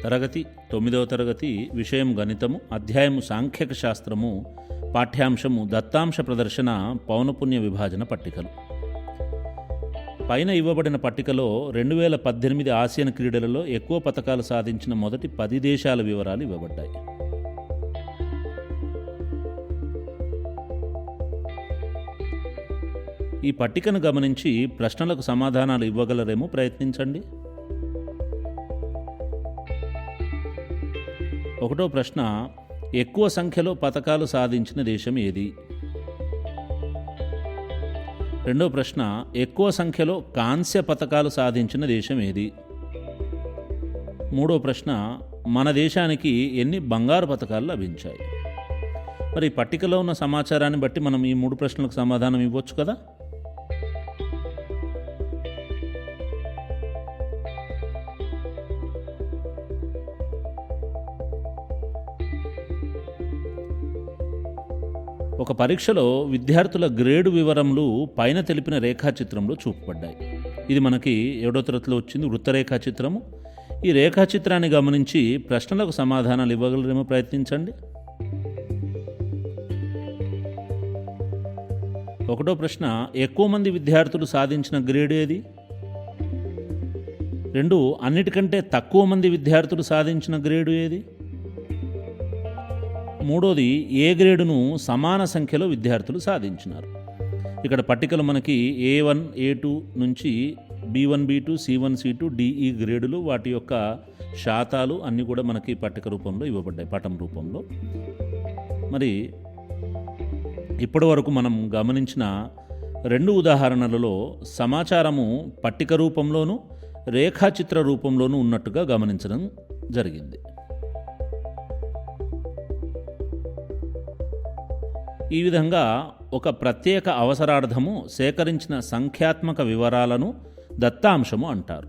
తరగతి 9వ తరగతి విషయం గణితము, అధ్యాయము సాంఖ్యక శాస్త్రము, పాఠ్యాంశము దత్తాంశ ప్రదర్శన పౌనపున్య విభాజన పట్టికలు. పైన ఇవ్వబడిన పట్టికలో 2018 ఆసియన్ క్రీడలలో ఎక్కువ పతకాలు సాధించిన మొదటి 10 దేశాల వివరాలు ఇవ్వబడ్డాయి. ఈ పట్టికను గమనించి ప్రశ్నలకు సమాధానాలు ఇవ్వగలరేమో ప్రయత్నించండి. 1వ ప్రశ్న, ఎక్కువ సంఖ్యలో పతకాలు సాధించిన దేశం ఏది? 2వ ప్రశ్న, ఎక్కువ సంఖ్యలో కాంస్య పతకాలు సాధించిన దేశం ఏది? 3వ ప్రశ్న, మన దేశానికి ఎన్ని బంగారు పతకాలు లభించాయి? మరి పట్టికలో ఉన్న సమాచారాన్ని బట్టి మనం ఈ 3 ప్రశ్నలకు సమాధానం ఇవ్వచ్చు కదా. ఒక పరీక్షలో విద్యార్థుల గ్రేడు వివరములు పైన తెలిపిన రేఖాచిత్రంలో చూపబడ్డాయి. ఇది మనకి 7వ తరగతిలో వచ్చింది, వృత్తరేఖాచిత్రము. ఈ రేఖాచిత్రాన్ని గమనించి ప్రశ్నలకు సమాధానాలు ఇవ్వగలరేమో ప్రయత్నించండి. 1వ ప్రశ్న, ఎక్కువ మంది విద్యార్థులు సాధించిన గ్రేడ్ ఏది? 2, అన్నిటికంటే తక్కువ మంది విద్యార్థులు సాధించిన గ్రేడు ఏది? 3వది, ఏ గ్రేడును సమాన సంఖ్యలో విద్యార్థులు సాధించినారు? ఇక్కడ పట్టికలు మనకి A1, A2 నుంచి B1, B2, C1, C2, DE గ్రేడులు, వాటి యొక్క శాతాలు అన్నీ కూడా మనకి పట్టిక రూపంలో ఇవ్వబడ్డాయి, పటం రూపంలో. మరి ఇప్పటి వరకు మనం గమనించిన 2 ఉదాహరణలలో సమాచారము పట్టిక రూపంలోనూ రేఖాచిత్ర రూపంలోనూ ఉన్నట్టుగా గమనించడం జరిగింది. ఈ విధంగా ఒక ప్రత్యేక అవసరార్థము సేకరించిన సంఖ్యాత్మక వివరాలను దత్తాంశము అంటారు.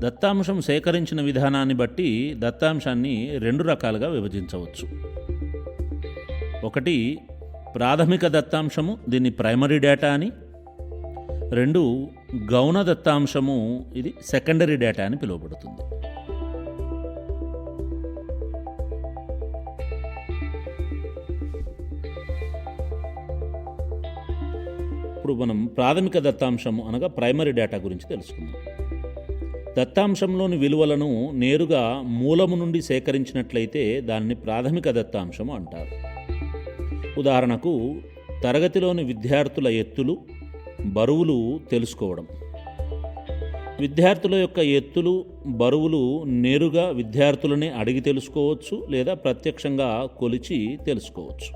దత్తాంశం సేకరించిన విధానాన్ని బట్టి దత్తాంశాన్ని 2 రకాలుగా విభజించవచ్చు. 1, ప్రాథమిక దత్తాంశము, దీన్ని ప్రైమరీ డేటా అని. 2, గౌణ దత్తాంశము, ఇది సెకండరీ డేటా అని పిలువబడుతుంది. ఇప్పుడు మనం ప్రాథమిక దత్తాంశము అనగా ప్రైమరీ డేటా గురించి తెలుసుకుందాం. దత్తాంశంలోని విలువలను నేరుగా మూలము నుండి సేకరించినట్లయితే దానిని ప్రాథమిక దత్తాంశము అంటారు. ఉదాహరణకు, తరగతిలోని విద్యార్థుల ఎత్తులు, బరువులు తెలుసుకోవడం. విద్యార్థుల యొక్క ఎత్తులు, బరువులు నేరుగా విద్యార్థులనే అడిగి తెలుసుకోవచ్చు, లేదా ప్రత్యక్షంగా కొలిచి తెలుసుకోవచ్చు.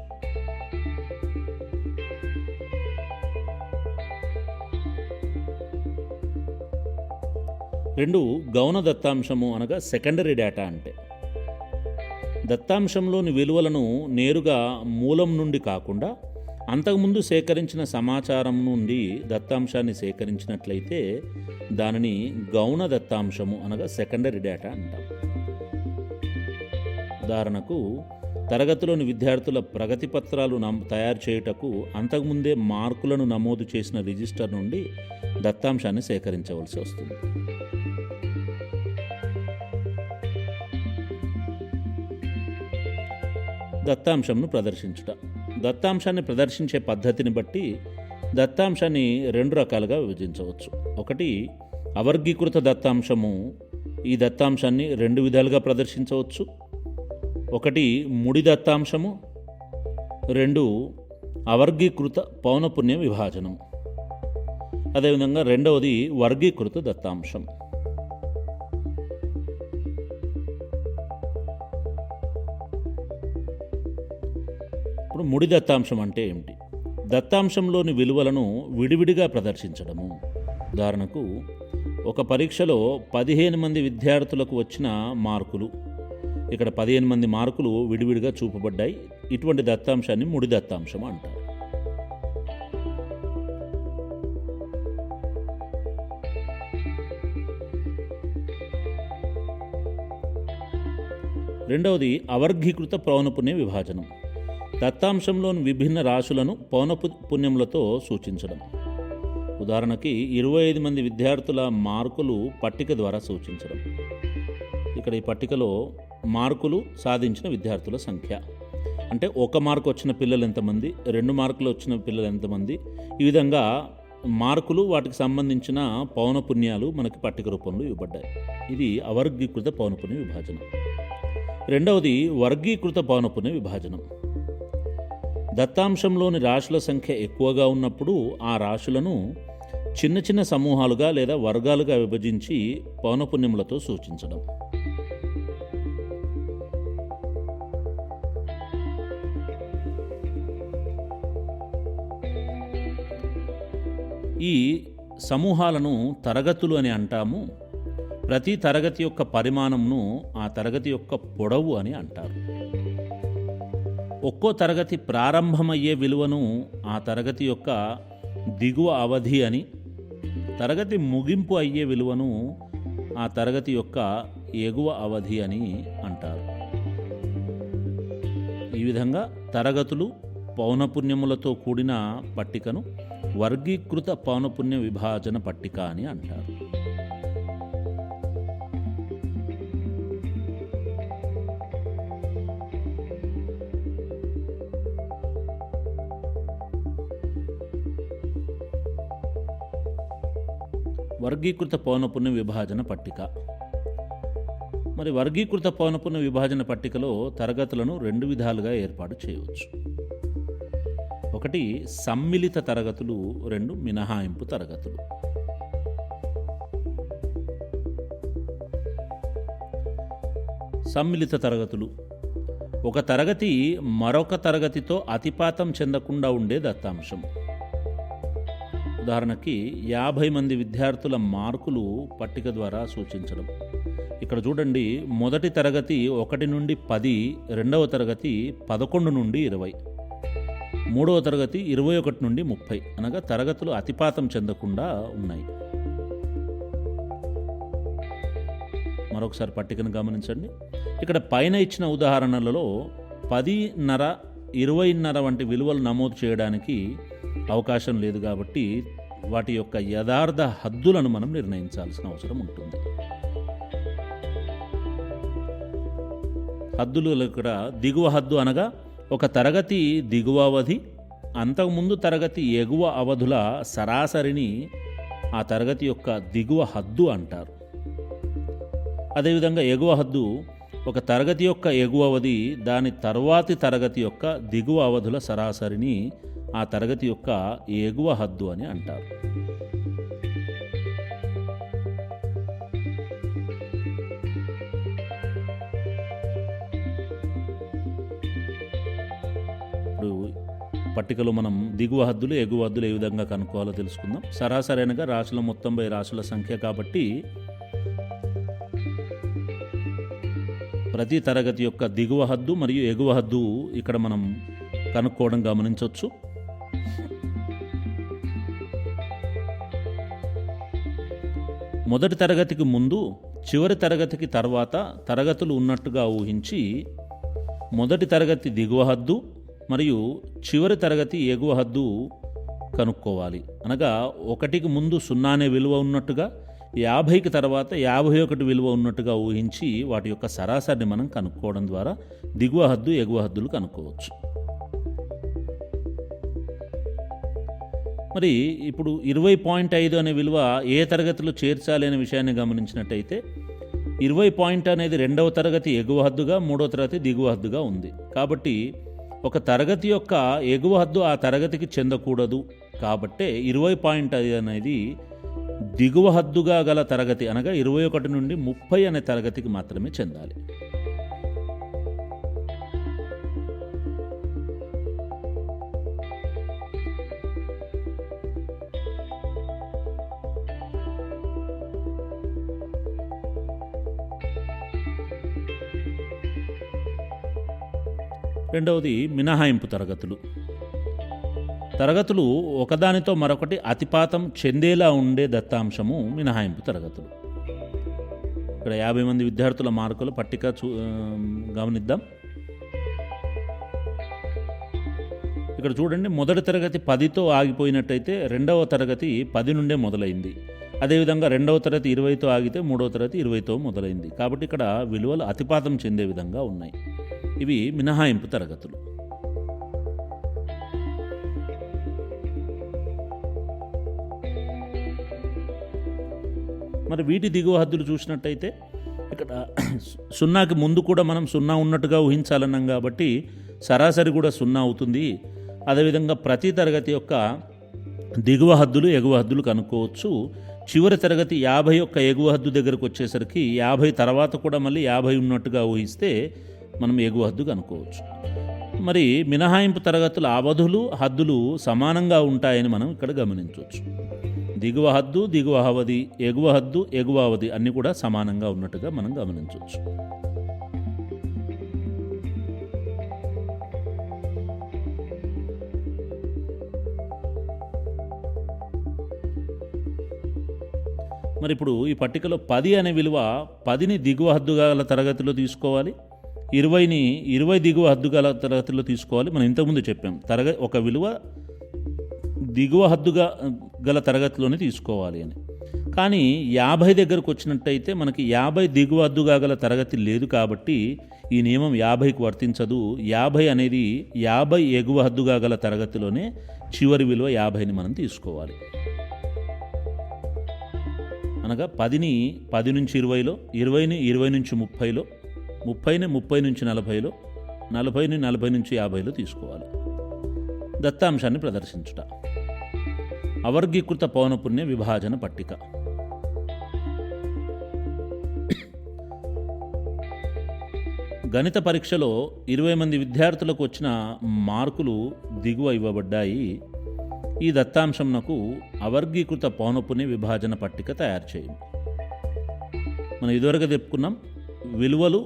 2, గౌణ దత్తాంశము అనగా సెకండరీ డేటా అంటే దత్తాంశంలోని విలువలను నేరుగా మూలం నుండి కాకుండా అంతకుముందు సేకరించిన సమాచారం నుండి దత్తాంశాన్ని సేకరించినట్లయితే దానిని గౌణ దత్తాంశము అనగా సెకండరీ డేటా అంటాం. ఉదాహరణకు, తరగతిలోని విద్యార్థుల ప్రగతి పత్రాలు తయారు చేయుటకు అంతకుముందే మార్కులను నమోదు చేసిన రిజిస్టర్ నుండి దత్తాంశాన్ని సేకరించవలసి వస్తుంది. దత్తాంశంను ప్రదర్శించుట. దత్తాంశాన్ని ప్రదర్శించే పద్ధతిని బట్టి దత్తాంశాన్ని 2 రకాలుగా విభజించవచ్చు. 1, అవర్గీకృత దత్తాంశము. ఈ దత్తాంశాన్ని 2 విధాలుగా ప్రదర్శించవచ్చు. 1, ముడి దత్తాంశము. 2, అవర్గీకృత పౌనపున్య విభాజనం. అదేవిధంగా 2వది వర్గీకృత దత్తాంశం. ఇప్పుడు ముడి దత్తాంశం అంటే ఏమిటి? దత్తాంశంలోని విలువలను విడివిడిగా ప్రదర్శించడము. ఉదాహరణకు, ఒక పరీక్షలో 15 మంది విద్యార్థులకు వచ్చిన మార్కులు, ఇక్కడ 15 మంది మార్కులు విడివిడిగా చూపబడ్డాయి. ఇటువంటి దత్తాంశాన్ని ముడి దత్తాంశం అంటారు. రెండవది అవర్గీకృత పౌనపున్య విభాజనం. దత్తాంశంలోని విభిన్న రాశులను పౌనపున్యములతో సూచించడం. ఉదాహరణకి 25 మంది విద్యార్థుల మార్కులు పట్టిక ద్వారా సూచించడం. ఇక్కడ ఈ పట్టికలో మార్కులు సాధించిన విద్యార్థుల సంఖ్య అంటే 1 మార్కు వచ్చిన పిల్లలు ఎంతమంది, 2 మార్కులు వచ్చిన పిల్లలు ఎంతమంది, ఈ విధంగా మార్కులు వాటికి సంబంధించిన పౌనపున్యాలు మనకి పట్టిక రూపంలో ఇవ్వబడ్డాయి. ఇది అవర్గీకృత పౌనపున్య విభాజనం. రెండవది వర్గీకృత పౌనపున్య విభాజనం. దత్తాంశంలోని రాశుల సంఖ్య ఎక్కువగా ఉన్నప్పుడు ఆ రాశులను చిన్న చిన్న సమూహాలుగా లేదా వర్గాలుగా విభజించి పౌనపున్యములతో సూచించడం. ఈ సమూహాలను తరగతులు అని అంటాము. ప్రతి తరగతి యొక్క పరిమాణంను ఆ తరగతి యొక్క పొడవు అని అంటారు. ఒక్కో తరగతి ప్రారంభమయ్యే విలువను ఆ తరగతి యొక్క దిగువ అవధి అని, తరగతి ముగింపు అయ్యే విలువను ఆ తరగతి యొక్క ఎగువ అవధి అని అంటారు. ఈ విధంగా తరగతులు పౌనపున్యములతో కూడిన పట్టికను వర్గీకృత పౌనపున్య విభాజన పట్టిక అని అంటారు. వర్గీకృత పౌనపున్య విభాజన పట్టిక. మరి వర్గీకృత పౌనపున్య విభాజన పట్టికలో తరగతులను 2 విధాలుగా ఏర్పాటు చేయవచ్చు. ఒకటి సమ్మిళిత తరగతులు, 2 మినహాయింపు తరగతులు. సమ్మిళిత తరగతులు ఒక తరగతి మరొక తరగతితో అతిపాతం చెందకుండా ఉండే దత్తాంశం. ఉదాహరణకి 50 మంది విద్యార్థుల మార్కులు పట్టిక ద్వారా సూచించడం. ఇక్కడ చూడండి, మొదటి తరగతి 1 నుండి 10, రెండవ తరగతి 11 నుండి 20, మూడవ తరగతి 21 నుండి 30, అనగా తరగతులు అతిపాతం చెందకుండా ఉన్నాయి. మరొకసారి పట్టికను గమనించండి. ఇక్కడ పైన ఇచ్చిన ఉదాహరణలలో 10:30, 20:30 వంటి విలువలు నమోదు చేయడానికి అవకాశం లేదు కాబట్టి వాటి యొక్క యథార్థ హద్దులను మనం నిర్ణయించాల్సిన అవసరం ఉంటుంది. హద్దులు ఇక్కడ దిగువ హద్దు అనగా ఒక తరగతి దిగువ అవధి, అంతకుముందు తరగతి ఎగువ అవధుల సరాసరిని ఆ తరగతి యొక్క దిగువ హద్దు అంటారు. అదేవిధంగా ఎగువ హద్దు ఒక తరగతి యొక్క ఎగువ అవధి, దాని తర్వాతి తరగతి యొక్క దిగువ అవధుల సరాసరిని ఆ తరగతి యొక్క ఎగువ హద్దు అని అంటారు. ఇప్పుడు పట్టికలో మనం దిగువ హద్దులు, ఎగువ హద్దులు ఏ విధంగా కనుక్కోవాలో తెలుసుకుందాం. సరాసరి అనగా రాశుల మొత్తంపై రాశుల సంఖ్య కాబట్టి ప్రతి తరగతి యొక్క దిగువ హద్దు మరియు ఎగువ హద్దు ఇక్కడ మనం కనుక్కోవడం గమనించవచ్చు. మొదటి తరగతికి ముందు, చివరి తరగతికి తర్వాత తరగతులు ఉన్నట్టుగా ఊహించి మొదటి తరగతి దిగువ హద్దు మరియు చివరి తరగతి ఎగువ హద్దు కనుక్కోవాలి. అనగా 1కి ముందు 0 అనే విలువ ఉన్నట్టుగా, 50కి తర్వాత 51 విలువ ఉన్నట్టుగా ఊహించి వాటి యొక్క సరాసరిని మనం కనుక్కోవడం ద్వారా దిగువ హద్దు, ఎగువ హద్దులు కనుక్కోవచ్చు. మరి ఇప్పుడు 20.5 అనే విలువ ఏ తరగతిలో చేర్చాలి అనే విషయాన్ని గమనించినట్టయితే 20 అనేది 2వ తరగతి ఎగువ హద్దుగా, 3వ తరగతి దిగువ హద్దుగా ఉంది. కాబట్టి ఒక తరగతి యొక్క ఎగువ హద్దు ఆ తరగతికి చెందకూడదు. కాబట్టే 20.5 అనేది దిగువ హద్దుగా గల తరగతి అనగా 21 నుండి 30 అనే తరగతికి మాత్రమే చెందాలి. రెండవది మినహాయింపు తరగతులు. తరగతులు ఒకదానితో మరొకటి అతిపాతం చెందేలా ఉండే దత్తాంశము మినహాయింపు తరగతులు. ఇక్కడ 50 మంది విద్యార్థుల మార్కుల పట్టిక గమనిద్దాం. ఇక్కడ చూడండి, మొదటి తరగతి 10తో ఆగిపోయినట్టయితే రెండవ తరగతి 10 నుండే మొదలైంది. అదేవిధంగా రెండవ తరగతి 20తో ఆగితే మూడవ తరగతి 20తో మొదలైంది. కాబట్టి ఇక్కడ విలువలు అతిపాతం చెందే విధంగా ఉన్నాయి. ఇవి మినహాయింపు తరగతులు. మరి వీటి దిగువ హద్దులు చూసినట్టయితే ఇక్కడ సున్నాకి ముందు కూడా మనం సున్నా ఉన్నట్టుగా ఊహించాలన్నాం కాబట్టి సరాసరి కూడా సున్నా అవుతుంది. అదేవిధంగా ప్రతి తరగతి యొక్క దిగువ హద్దులు ఎగువ హద్దులు కనుక్కోవచ్చు. చివరి తరగతి 50 యొక్క ఎగువ హద్దు దగ్గరకు వచ్చేసరికి 50 తర్వాత కూడా మళ్ళీ 50 ఉన్నట్టుగా ఊహిస్తే మనం ఎగువ హద్దు కనుక్కోవచ్చు. మరి మినహాయింపు తరగతుల అవధులు హద్దులు సమానంగా ఉంటాయని మనం ఇక్కడ గమనించవచ్చు. దిగువ హద్దు దిగువ అవధి, ఎగువ హద్దు ఎగువ అవధి అన్నీ కూడా సమానంగా ఉన్నట్టుగా మనం గమనించవచ్చు. మరి ఇప్పుడు ఈ పట్టికలో 10 అనే విలువ 10ని దిగువ హద్దు గల తరగతిలో తీసుకోవాలి, 20ని 20 దిగువ హద్దు గల తరగతిలో తీసుకోవాలి. మనం ఇంతకుముందు చెప్పాం ఒక విలువ దిగువ హద్దుగా గల తరగతిలోనే తీసుకోవాలి అని. కానీ 50 దగ్గరకు వచ్చినట్టయితే మనకి 50 దిగువ హద్దుగా గల తరగతి లేదు కాబట్టి ఈ నియమం 50కి వర్తించదు. 50 అనేది 50 ఎగువ హద్దుగా గల తరగతిలోనే చివరి విలువ 50ని మనం తీసుకోవాలి. అనగా 10ని 10 నుంచి 20లో, 20ని 20 నుంచి 30లో, 30ని 30 నుంచి 40లో, 40ని 40 నుంచి 50లో తీసుకోవాలి. దత్తాంశాన్ని ప్రదర్శించుట. అవర్గీకృత పౌనపున్య విభాజన పట్టిక. గణిత పరీక్షలో 20 మంది విద్యార్థులకు వచ్చిన మార్కులు దిగువ ఇవ్వబడ్డాయి. ఈ దత్తాంశంనకు అవర్గీకృత పౌనపున్య విభాజన పట్టిక తయారు చేయండి. మనం ఇదివరకు చెప్పుకున్నాం, విలువలు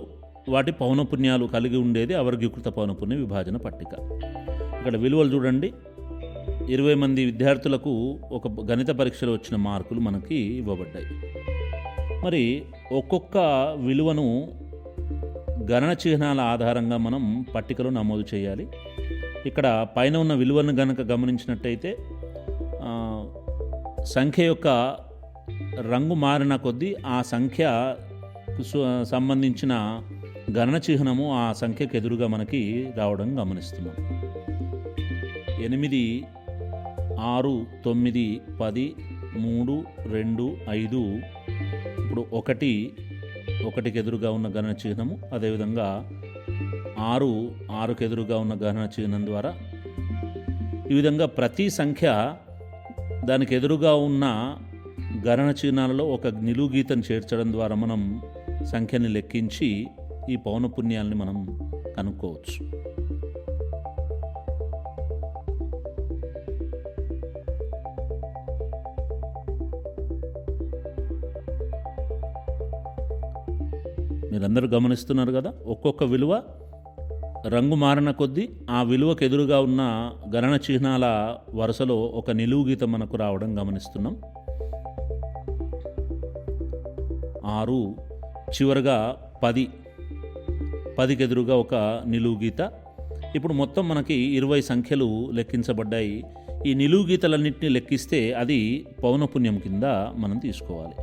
వాటి పౌనపున్యాలు కలిగి ఉండేది అవర్గీకృత పౌనపున్య విభాజన పట్టిక. ఇక్కడ విలువలు చూడండి, 20 మంది విద్యార్థులకు ఒక గణిత పరీక్షలో వచ్చిన మార్కులు మనకి ఇవ్వబడ్డాయి. మరి ఒక్కొక్క విలువను గణన చిహ్నాల ఆధారంగా మనం పట్టికలో నమోదు చేయాలి. ఇక్కడ పైన ఉన్న విలువను గనక గమనించినట్టయితే సంఖ్య యొక్క రంగు మారిన కొద్దీ ఆ సంఖ్యకు సంబంధించిన గణన చిహ్నము ఆ సంఖ్యకు ఎదురుగా మనకి రావడం గమనిస్తున్నాం. 8, 6, 9, 10, 3, 2, 5. ఇప్పుడు 1కి ఎదురుగా ఉన్న గణన చిహ్నము, అదేవిధంగా 6కి ఎదురుగా ఉన్న గణన చిహ్నం ద్వారా ఈ విధంగా ప్రతి సంఖ్య దానికి ఎదురుగా ఉన్న గణన చిహ్నాలలో ఒక నిలువు గీతను చేర్చడం ద్వారా మనం సంఖ్యని లెక్కించి ఈ పౌనపున్యాలని మనం కనుక్కోవచ్చు. మీరందరూ గమనిస్తున్నారు కదా, ఒక్కొక్క విలువ రంగు మారిన కొద్దీ ఆ విలువకు ఎదురుగా ఉన్న గణన చిహ్నాల వరుసలో ఒక నిలువు గీత మనకు రావడం గమనిస్తున్నాం. 6, చివరగా 10కి ఎదురుగా ఒక నిలువు గీత. ఇప్పుడు మొత్తం మనకి 20 సంఖ్యలు లెక్కించబడ్డాయి. ఈ నిలువు గీతలన్నింటినీ లెక్కిస్తే అది పౌనపున్యం కింద మనం తీసుకోవాలి.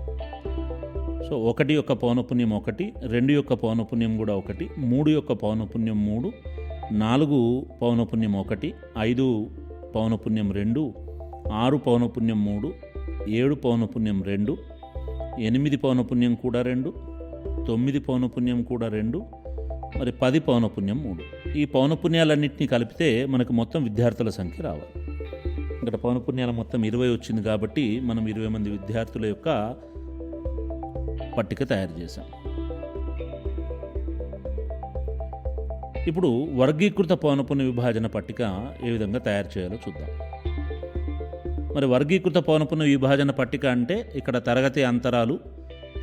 సో 1 యొక్క పౌనపున్యం 1, 2 యొక్క పౌనపున్యం కూడా 1, 3 యొక్క పౌనపున్యం 3, 4 పౌనపున్యం 1, 5 పౌనపున్యం 2, 6 పౌనపున్యం 3, 7 పౌనపున్యం 2, 8 పౌనపున్యం కూడా 2, 9 పౌనపున్యం కూడా 2, మరి 10 పౌనపున్యం 3. ఈ పౌనపున్యాలన్నింటినీ కలిపితే మనకు మొత్తం విద్యార్థుల సంఖ్య రావాలి. ఇక్కడ పౌనపున్యాల మొత్తం 20 వచ్చింది కాబట్టి మనం 20 మంది విద్యార్థుల యొక్క పట్టిక తయారు చేశాం. ఇప్పుడు వర్గీకృత పౌనపున్య విభాజన పట్టిక ఏ విధంగా తయారు చేయాలో చూద్దాం. మరి వర్గీకృత పౌనపున్య విభాజన పట్టిక అంటే ఇక్కడ తరగతి అంతరాలు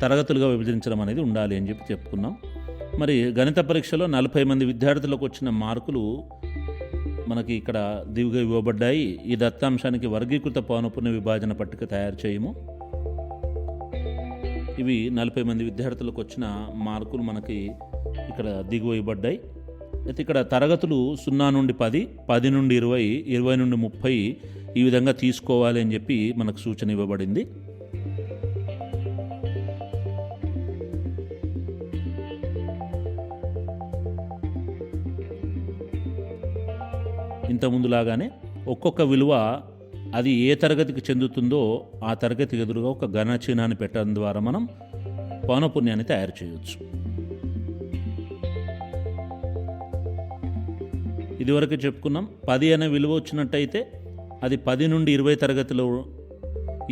తరగతులుగా విభజించడం అనేది ఉండాలి అని చెప్పుకున్నాం. మరి గణిత పరీక్షలో 40 మంది విద్యార్థులకు వచ్చిన మార్కులు మనకి ఇక్కడ దిగుగా ఇవ్వబడ్డాయి. ఈ దత్తాంశానికి వర్గీకృత పౌనపున్య విభాజన పట్టిక తయారు చేయము. ఇవి 40 మంది విద్యార్థులకు వచ్చిన మార్కులు మనకి ఇక్కడ దిగువ ఇవ్వబడ్డాయి. అయితే ఇక్కడ తరగతులు 0 నుండి 10, 10 నుండి 20, 20 నుండి 30 ఈ విధంగా తీసుకోవాలి అని చెప్పి మనకు సూచన ఇవ్వబడింది. ఇంతకుముందులాగానే ఒక్కొక్క విలువ అది ఏ తరగతికి చెందుతుందో ఆ తరగతికి ఎదురుగా ఒక గణ చిహ్నాన్ని పెట్టడం ద్వారా మనం పౌనపున్యాన్ని తయారు చేయవచ్చు. ఇదివరకు చెప్పుకున్నాం 10 అనే విలువ వచ్చినట్టయితే అది 10 నుండి 20 తరగతిలో,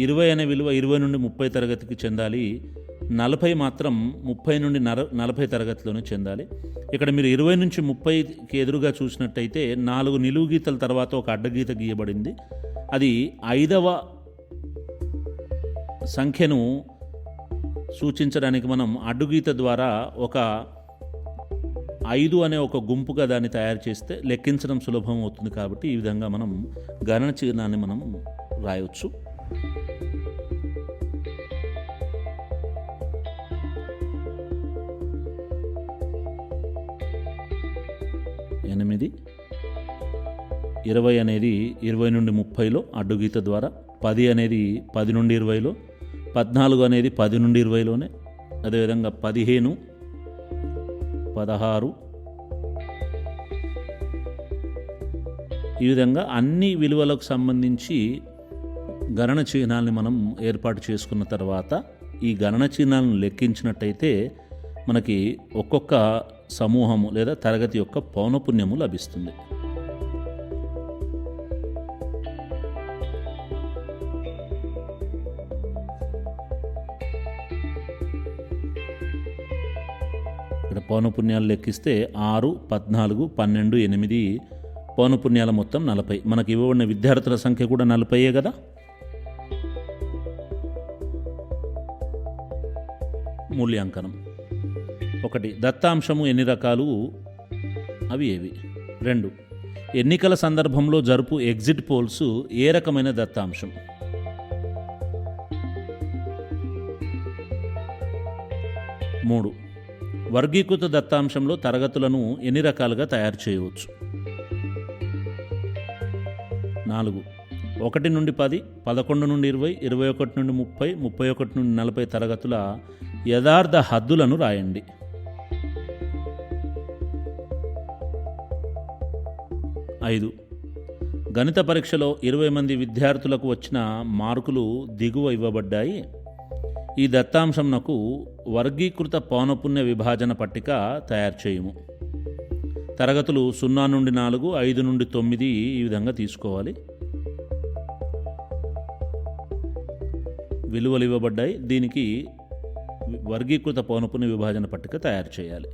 20 అనే విలువ 20 నుండి 30 తరగతికి చెందాలి, 40 మాత్రం 30 నుండి 40 తరగతిలోనే చెందాలి. ఇక్కడ మీరు 20 నుంచి 30కి ఎదురుగా చూసినట్టయితే 4 నిలువు గీతల తర్వాత ఒక అడ్డగీత గీయబడింది. అది 5వ సంఖ్యను సూచించడానికి మనం అడ్డుగీత ద్వారా ఒక 5 అనే ఒక గుంపుగా దాన్ని తయారు చేస్తే లెక్కించడం సులభం అవుతుంది. కాబట్టి ఈ విధంగా మనం గణన చిహ్నాన్ని మనం రాయవచ్చు. ఎనిమిది, 20 అనేది 20 నుండి 30లో అడ్డుగీత ద్వారా, 10 అనేది 10 నుండి 20లో, 14 అనేది 10 నుండి 20లోనే, అదేవిధంగా 15, 16 ఈ విధంగా అన్ని విలువలకు సంబంధించి గణన చిహ్నాల్ని మనం ఏర్పాటు చేసుకున్న తర్వాత ఈ గణన చిహ్నాలను లెక్కించినట్టయితే మనకి ఒక్కొక్క సమూహము లేదా తరగతి యొక్క పౌనపున్యము లభిస్తుంది. ఇక్కడ పౌనపున్యాలు లెక్కిస్తే 6, 14, 12, 8 పౌనపున్యాల మొత్తం 40. మనకి ఇవ్వబడిన విద్యార్థుల సంఖ్య కూడా 40 కదా. మూల్యాంకనం. 1. దత్తాంశము ఎన్ని రకాలు, అవి ఏవి? 2. ఎన్నికల సందర్భంలో జరుపు ఎగ్జిట్ పోల్స్ ఏ రకమైన దత్తాంశం? 3. వర్గీకృత దత్తాంశంలో తరగతులను ఎన్ని రకాలుగా తయారు చేయవచ్చు? 4. 1 నుండి 10, 11 నుండి 20, 21 నుండి 30, 31 నుండి 40 తరగతుల యథార్థ హద్దులను రాయండి. 5. గణిత పరీక్షలో 20 మంది విద్యార్థులకు వచ్చిన మార్కులు దిగువ ఇవ్వబడ్డాయి. ఈ దత్తాంశంనకు వర్గీకృత పౌనపున్య విభాజన పట్టిక తయారు చేయము. తరగతులు 0 నుండి 4, 5 నుండి 9 ఈ విధంగా తీసుకోవాలి. విలువలు ఇవ్వబడ్డాయి. దీనికి వర్గీకృత పౌనపున్య విభాజన పట్టిక తయారు చేయాలి.